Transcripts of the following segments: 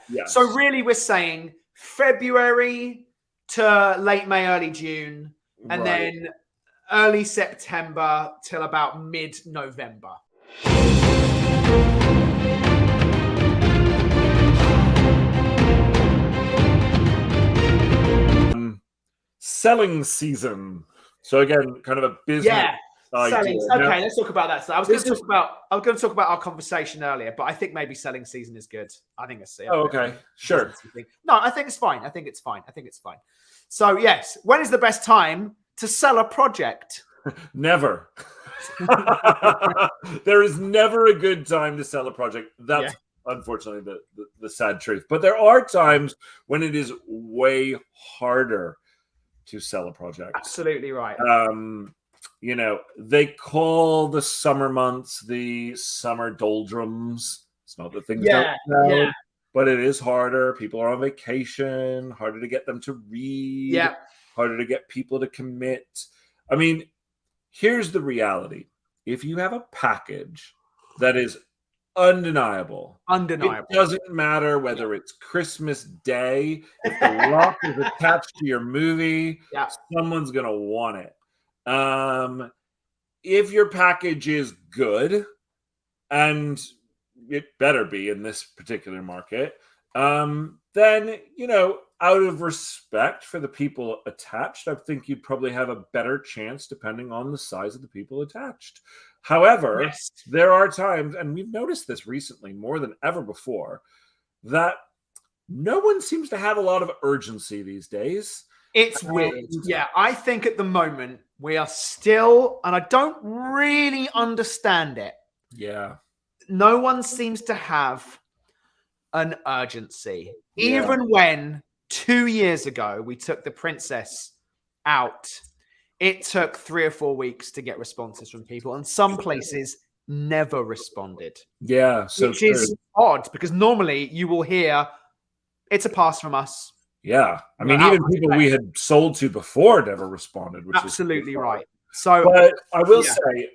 Yes. So really we're saying February to late May, early June, and then early September till about mid-November. Selling season. So again, kind of a business idea. Okay, let's talk about that. So I was going to talk about our conversation earlier, but I think maybe selling season is good. I think it's okay, sure. No, I think it's fine. I think it's fine. So yes, when is the best time to sell a project? Never. There is never a good time to sell a project. That's unfortunately the sad truth. But there are times when it is way harder to sell a project. Absolutely right. They call the summer months the summer doldrums. It's not that things don't know, but it is harder. People are on vacation, harder to get them to read, harder to get people to commit. I mean, here's the reality. If you have a package that is undeniable, it doesn't matter whether it's Christmas Day, if the lock is attached to your movie, someone's going to want it. If your package is good, and it better be in this particular market, then, out of respect for the people attached, I think you'd probably have a better chance depending on the size of the people attached. However, there are times, and we've noticed this recently more than ever before, that no one seems to have a lot of urgency these days. It's weird. Yeah, I think at the moment we are still, and I don't really understand it. Yeah. No one seems to have an urgency. Even when 2 years ago we took The Princess out, it took 3 or 4 weeks to get responses from people, and some places never responded. Yeah, which is odd, because normally you will hear, it's a pass from us. Yeah, I mean, even people we had sold to before never responded. Which absolutely right. So, but I will say,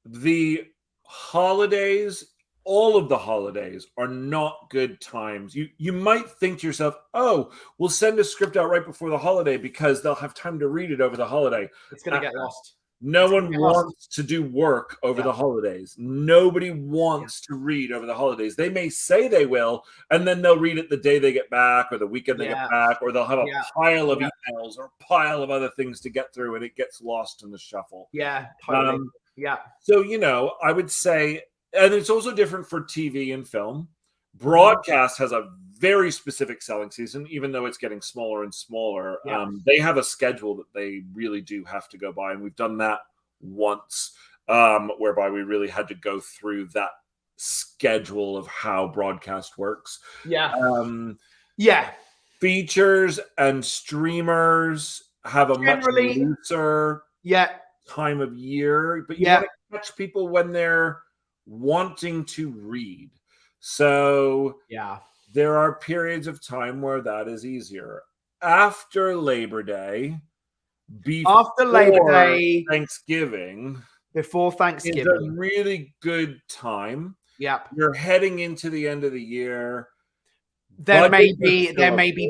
the holidays, all of the holidays, are not good times. You might think to yourself, "Oh, we'll send a script out right before the holiday because they'll have time to read it over the holiday." It's going to get lost. No one wants to do work over the holidays. Nobody wants to read over the holidays. They may say they will, and then they'll read it the day they get back or the weekend they get back, or they'll have a pile of emails or a pile of other things to get through, and it gets lost in the shuffle. Yeah, totally. So, I would say, and it's also different for TV and film. Broadcast has a very specific selling season, even though it's getting smaller and smaller. They have a schedule that they really do have to go by, and we've done that once, whereby we really had to go through that schedule of how broadcast works. Features and streamers have a much looser time of year, but you want to catch people when they're wanting to read. So there are periods of time where that is easier. After Labor Day, before Thanksgiving, is a really good time. You're heading into the end of the year. There may be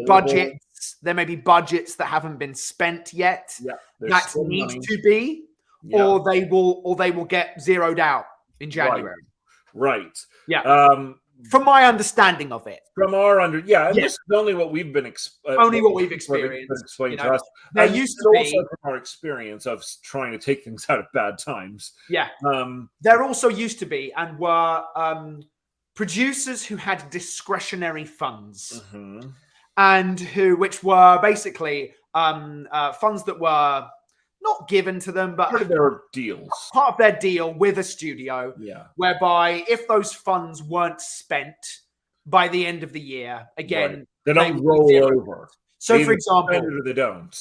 budgets that haven't been spent yet. That need to be, or they will get zeroed out in January. Right. From my understanding of it. From our and this is only what we've been only what we've experienced. To us. There used to be also from our experience of trying to take things out of bad times. There also used to be and were producers who had discretionary funds, and which were basically funds that were not given to them, but part of their deals. Part of their deal with a studio, whereby if those funds weren't spent by the end of the year, again, they don't roll over. So, for example, they don't.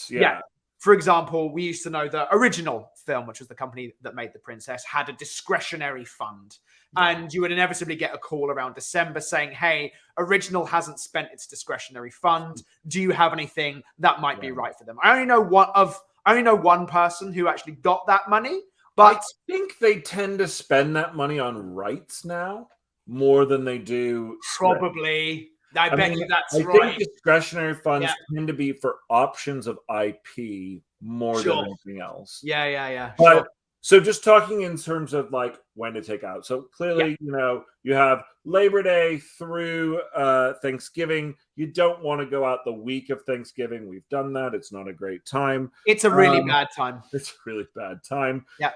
For example, we used to know the original film, which was the company that made The Princess, had a discretionary fund. And you would inevitably get a call around December saying, "Hey, original hasn't spent its discretionary fund. Do you have anything that might be right for them?" I only know one person who actually got that money, but I think they tend to spend that money on rights now more than they do. Probably. I bet you that's I right. think discretionary funds tend to be for options of IP more than anything else. Yeah. But so just talking in terms of like when to take out. So clearly, you have Labor Day through Thanksgiving. You don't want to go out the week of Thanksgiving. We've done that. It's not a great time. It's a really bad time. It's a really bad time. Yeah.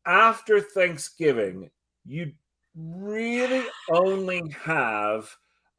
After Thanksgiving, you really only have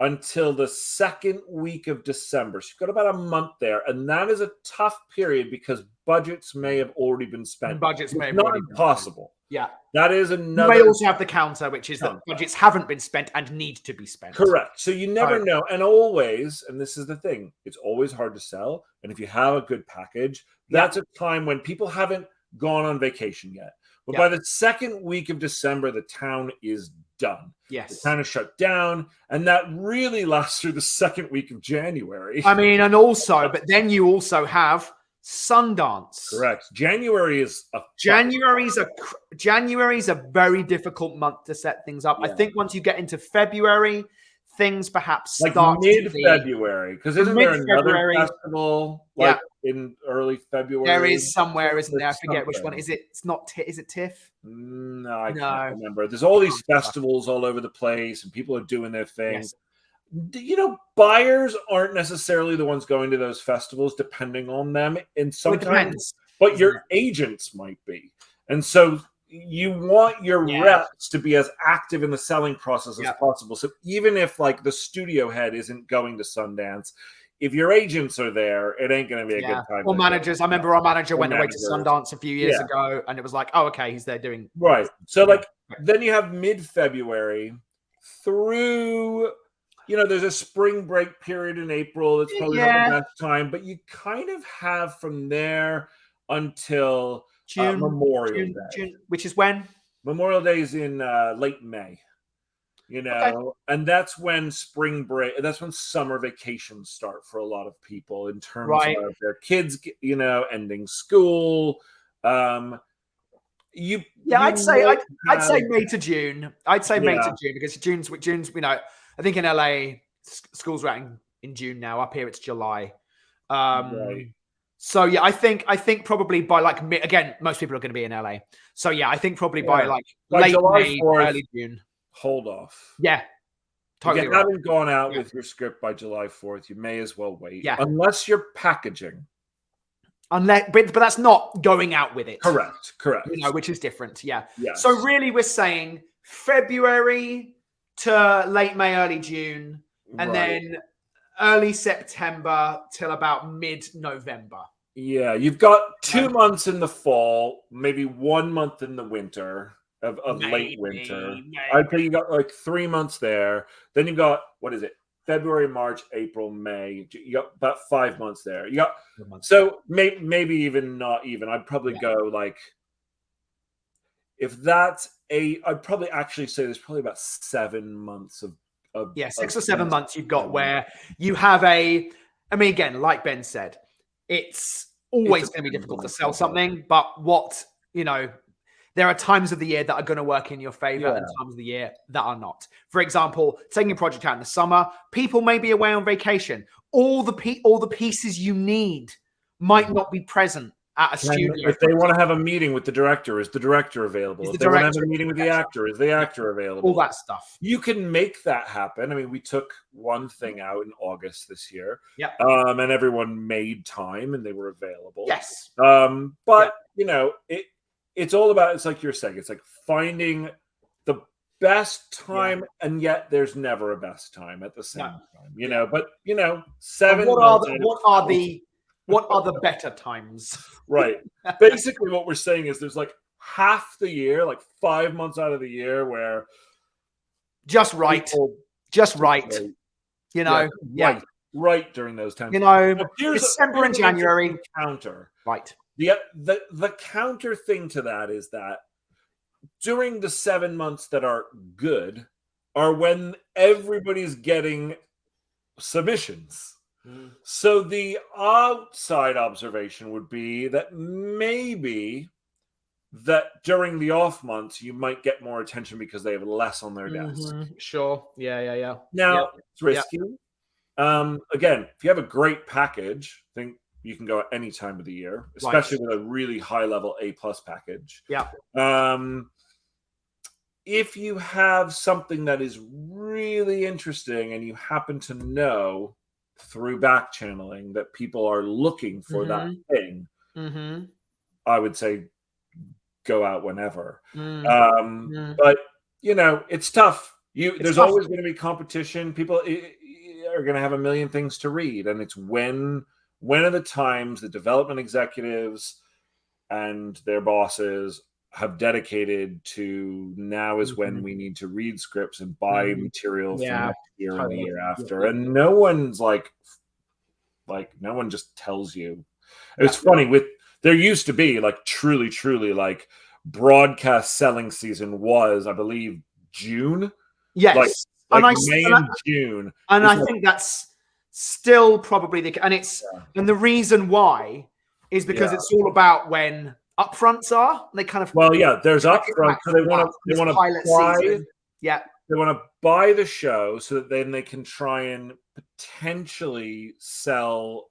until the second week of December. So you've got about a month there. And that is a tough period because budgets may have already been spent. Budgets may have not already impossible. Been spent. Yeah. That is another. You may also have the counter, which is that budgets haven't been spent and need to be spent. Correct. So you never know. And always, and this is the thing, it's always hard to sell. And if you have a good package, that's a time when people haven't gone on vacation yet. But by the second week of December, the town is done. Yes. The town is shut down. And that really lasts through the second week of January. I mean, and also, but then you also have Sundance. Correct. January's a very difficult month to set things up. I think once you get into February, things perhaps start mid-February, because isn't there another festival in early February? There is somewhere, isn't there? I forget which one. Is it? It's not. Is it TIFF? No, I can't remember. There's all these festivals all over the place, and people are doing their thing. Yes. Buyers aren't necessarily the ones going to those festivals, depending on them. And sometimes, but your agents might be, and so you want your reps to be as active in the selling process as possible. So even if like the studio head isn't going to Sundance, if your agents are there, it ain't going to be a good time. Or managers. I remember our manager went away to Sundance a few years ago, and it was like, oh, okay, he's there doing So like then you have mid-February through. There's a spring break period in April. It's probably not the best time, but you kind of have from there until June, Memorial Day. Which is when? Memorial Day is in late May. And that's when spring break, that's when summer vacations start for a lot of people in terms of their kids, ending school. I'd say May to June. I'd say May to June because June's. I think in LA schools are out in June now. Up here it's July. So I think probably by like again, most people are going to be in LA. So I think probably by late July May, 4th, early June. Hold off. Yeah, totally. If you haven't gone out with your script by July 4th, you may as well wait. Yeah, unless you're packaging. But that's not going out with it. Correct. Which is different. Yeah. Yes. So really, we're saying February to late May, early June, and then early September till about mid-November. Yeah, you've got 2 months in the fall, maybe 1 month in the winter of late winter. I'd say you got like 3 months there. Then you've got, February, March, April, May. You got about 5 months there. You got maybe even not even. I'd probably go like, if that's I'd probably actually say there's probably about 7 months of 6 or 7 months you've got where you have again, like Ben said, it's always going to be difficult to sell something, but there are times of the year that are going to work in your favor and times of the year that are not. For example, taking a project out in the summer, people may be away on vacation. All the pieces you need might not be present at a studio. If they want to have a meeting with the director, is the director available? If they want to have a meeting with the actor, is the actor available? All that stuff. You can make that happen. I mean, we took one thing out in August this year. Yeah. And everyone made time and they were available. Yes. But it's all about, it's like you're saying, it's like finding the best time, and yet there's never a best time at the same time. But 7 months. What are the better times? Right. Basically, what we're saying is there's like half the year, like 5 months out of the year where just right. Right during those times. December and January. Counter. Right. The counter thing to that is that during the 7 months that are good are when everybody's getting submissions. So the outside observation would be that maybe that during the off months you might get more attention because they have less on their desk. Sure. Yeah. Now it's risky. Again, if you have a great package, I think you can go at any time of the year, especially with a really high level A+ package. Yeah. If you have something that is really interesting and you happen to know through back channeling that people are looking for that thing, I would say go out whenever. But it's tough. There's always going to be competition. People are going to have a million things to read, and it's when are the times the development executives and their bosses have dedicated to now is when we need to read scripts and buy material for next year and the year after. And no one's like no one just tells you. It's funny there used to be like truly like broadcast selling season was, I believe, June. Yes. Like May and June. And I think that's still probably and the reason why is because it's all about when upfronts are. They kind of there's upfront, so they want to buy. They want to buy the show so that then they can try and potentially sell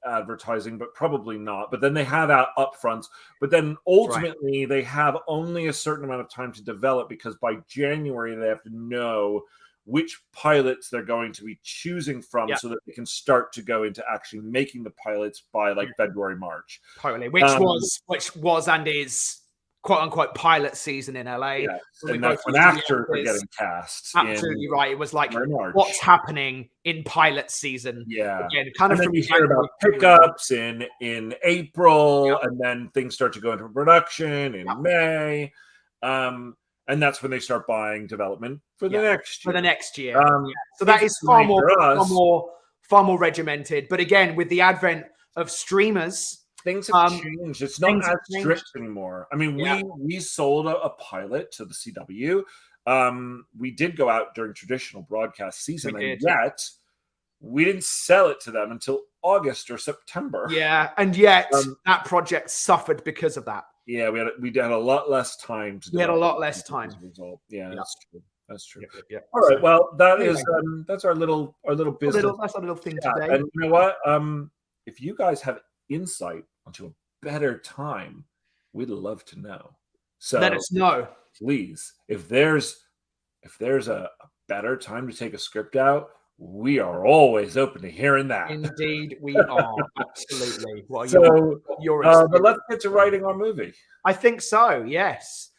advertising, but probably not. But then they have upfronts. But then ultimately they have only a certain amount of time to develop, because by January they have to know which pilots they're going to be choosing from so that they can start to go into actually making the pilots by like February, March. Totally. Which was and is quote unquote pilot season in LA. Yeah. And that's when actors are getting cast. Absolutely right. It was like what's happening in pilot season. Yeah. Again, kind of then you hear about pickups in April, and then things start to go into production in May. And that's when they start buying development for the next year. So that is far more regimented. But again, with the advent of streamers, things have changed. It's not as strict anymore. I mean, we sold a pilot to the CW. We did go out during traditional broadcast season, yet we didn't sell it to them until August or September. Yeah, and yet that project suffered because of that. Yeah, we had a lot less time. We had a lot less time. Yeah, that's true. That's true. Yep. All right. Well, that's our little business. That's our little thing today. And you know what? If you guys have insight onto a better time, we'd love to know. So let us know, please. If there's a better time to take a script out, we are always open to hearing that. Indeed, we are. Absolutely. Well, but let's get to writing our movie. I think so, yes.